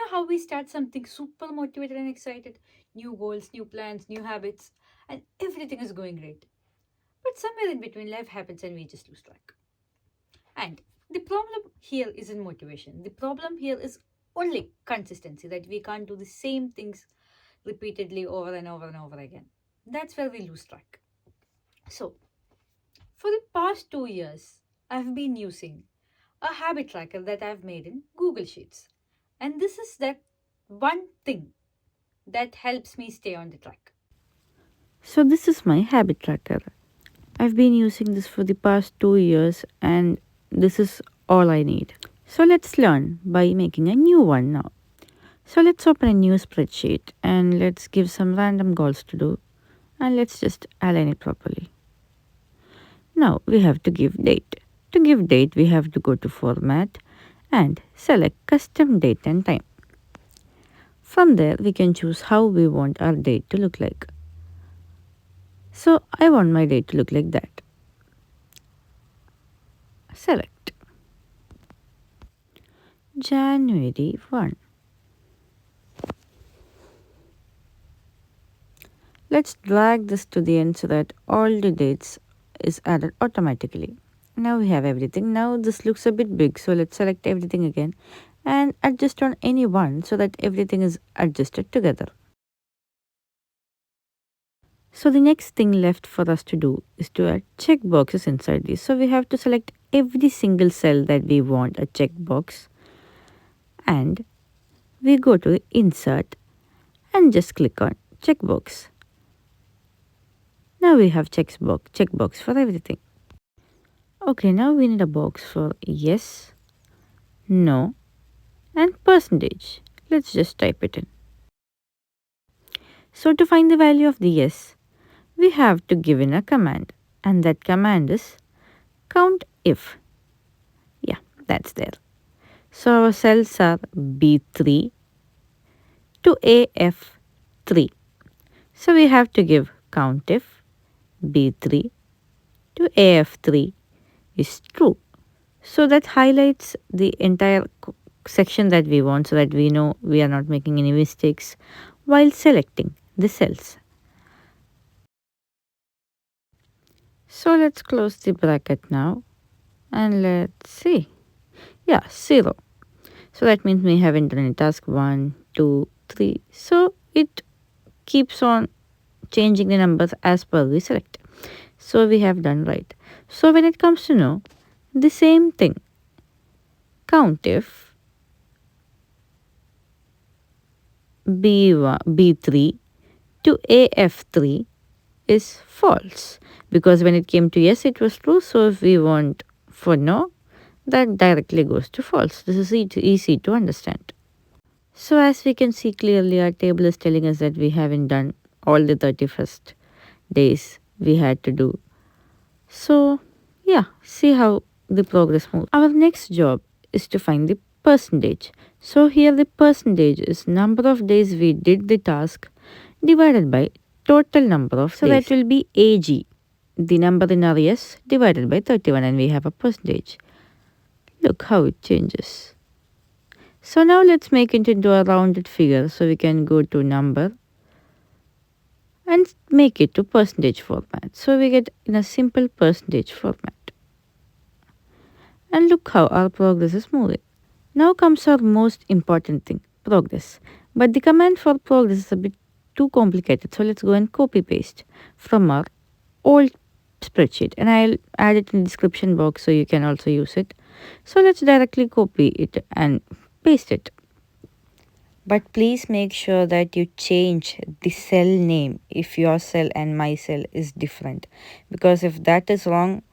how we start something super motivated and excited? New goals, new plans, new habits, and everything is going great. But somewhere in between, life happens and we just lose track. And the problem here isn't motivation. The problem here is only consistency, that we can't do the same things repeatedly over and over and over again. That's where we lose track. So, for the past 2 years, I've been using a habit tracker that I've made in Google Sheets. And this is that one thing that helps me stay on the track. So this is my habit tracker. I've been using this for the past 2 years and this is all I need. So let's learn by making a new one now. So let's open a new spreadsheet and let's give some random goals to do and let's just align it properly. Now we have to give date. To give date we have to go to format and select custom date and time. From there we can choose how we want our date to look like. So I want my date to look like that. Select January 1. Let's drag this to the end so that all the dates is added automatically. Now we have everything. Now this looks a bit big, so let's select everything again and adjust on any one so that everything is adjusted together. So the next thing left for us to do is to add checkboxes inside these. So we have to select every single cell that we want a checkbox and we go to insert and just click on checkbox. Now we have checkbox for everything. Okay, now we need a box for yes, no, and percentage. Let's just type it in. So to find the value of the yes, we have to give in a command, and that command is count if. Yeah, that's there. So our cells are B3 to AF3. So we have to give count if B3 to AF3 is true. So that highlights the entire section that we want so that we know we are not making any mistakes while selecting the cells. So let's close the bracket now and let's see. Yeah, 0. So that means we haven't done any task 1, 2, 3. So it keeps on changing the numbers as per we select. So we have done right. So when it comes to no, the same thing. Count if B3 to AF3 is false, because when it came to yes it was true. So if we want for no, that directly goes to false. This is easy to understand. So as we can see clearly, our table is telling us that we haven't done all the 31st days we had to do. So yeah, see how the progress moves. Our next job is to find the percentage. So here the percentage is number of days we did the task divided by total number of days. So that will be AG, the number in our yes, divided by 31, and we have a percentage. Look how it changes. So now let's make it into a rounded figure. So we can go to number and make it to percentage format. So we get in a simple percentage format. And look how our progress is moving. Now comes our most important thing, progress. But the command for progress is a bit too complicated. So let's go and copy paste from our old spreadsheet. And I'll add it in the description box so you can also use it. So let's directly copy it and paste it. But please make sure that you change the cell name if your cell and my cell is different. Because if that is wrong,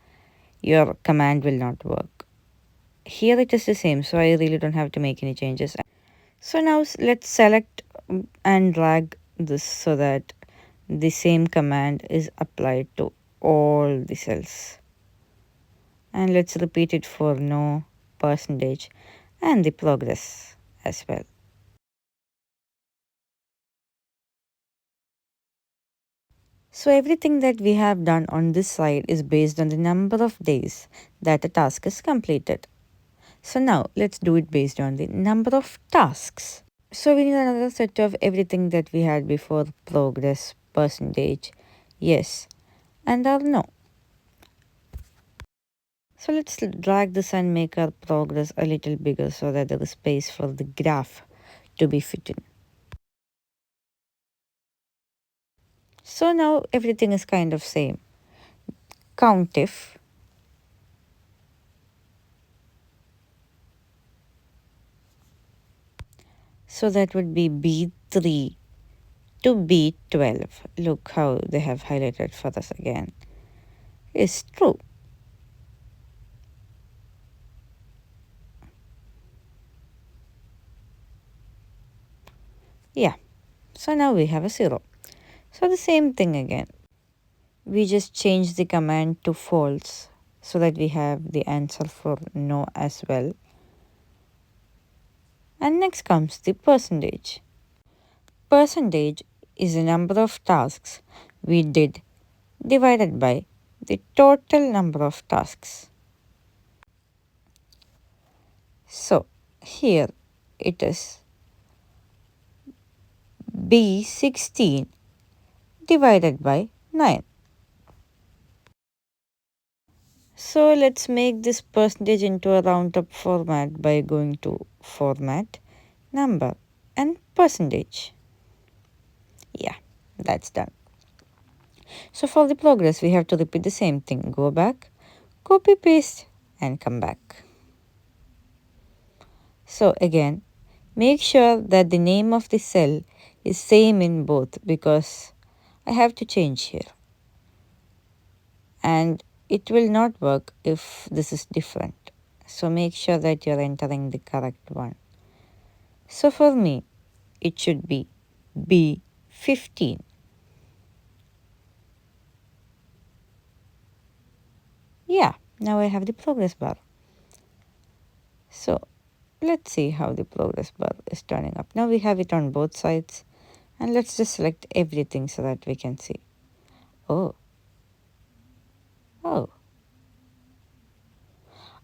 your command will not work. Here it is the same, so I really don't have to make any changes. So now let's select and drag this so that the same command is applied to all the cells. And let's repeat it for no, percentage, and the progress as well. So everything that we have done on this side is based on the number of days that a task is completed. So now let's do it based on the number of tasks. So we need another set of everything that we had before: progress, percentage, yes, and our no. So let's drag this and make our progress a little bigger so that there is space for the graph to be fit in. So now everything is kind of same. COUNTIF, so that would be B3 to B12. Look how they have highlighted for us again. Is true. Yeah, so now we have a 0. So the same thing again. We just change the command to false so that we have the answer for no as well. And next comes the percentage. Percentage is the number of tasks we did divided by the total number of tasks. So here it is B16 divided by 9. So let's make this percentage into a round up format by going to format, number, and percentage. Yeah, that's done. So for the progress, we have to repeat the same thing. Go back, copy paste, and come back. So again, make sure that the name of the cell is same in both because I have to change here. And it will not work if this is different. So make sure that you're entering the correct one. So for me, it should be B15. Yeah, now I have the progress bar. So let's see how the progress bar is turning up. Now we have it on both sides. And let's just select everything so that we can see. Oh. Oh.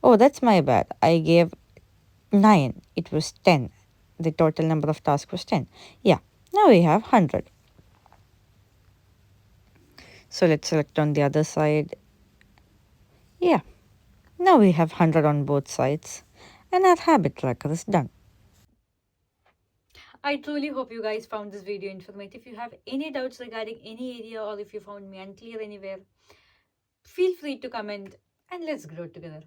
Oh, that's my bad. I gave 9. It was 10. The total number of tasks was 10. Yeah. Now we have 100. So let's select on the other side. Yeah. Now we have 100 on both sides. And our habit tracker is done. I truly hope you guys found this video informative. If you have any doubts regarding any area or if you found me unclear anywhere, feel free to comment and let's grow together.